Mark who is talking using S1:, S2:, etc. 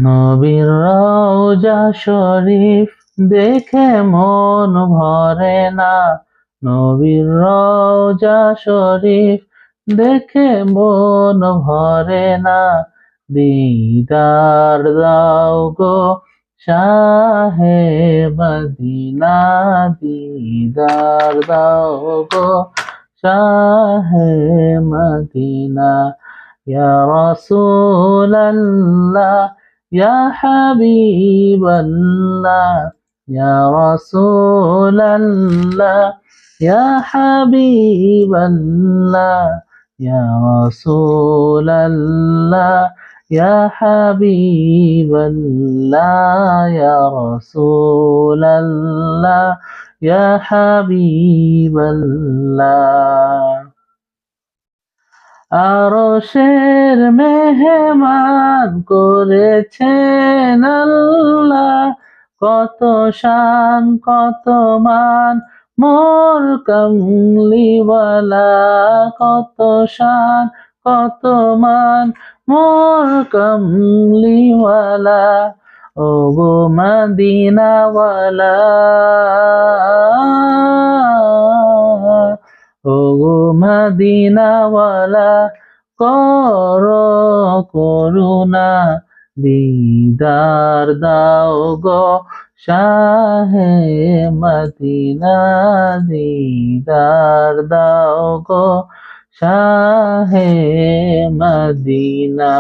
S1: নবীর রওজা শরীফ দেখে মন ভরে না। নবীর রওজা শরীফ দেখে মন ভরে না। দিদার দাও গো শাহে মদিনা, দিদার দাও গো শাহে মদিনা। ইয়া রাসূলাল্লাহ, ইয়া হাবিবাল্লাহ, ইয়া রাসূলাল্লাহ, ইয়া হাবিবাল্লাহ, ইয়া রাসূলাল্লাহ, ইয়া হাবিবাল্লাহ, ইয়া রাসূলাল্লাহ, ইয়া হাবিবাল্লাহ। আরশের মেহমান করেছেন আল্লাহ, কত শান কত মান মোর কামলিওয়ালা, কত শান কত মান মোর কামলিওয়ালা। ও গো মদিনাওয়ালা, ও গো মদিনাওয়ালা, করো করুণা, দিদার দাও গো শাহে মদিনা, দিদার দাও গো শাহে মদিনা।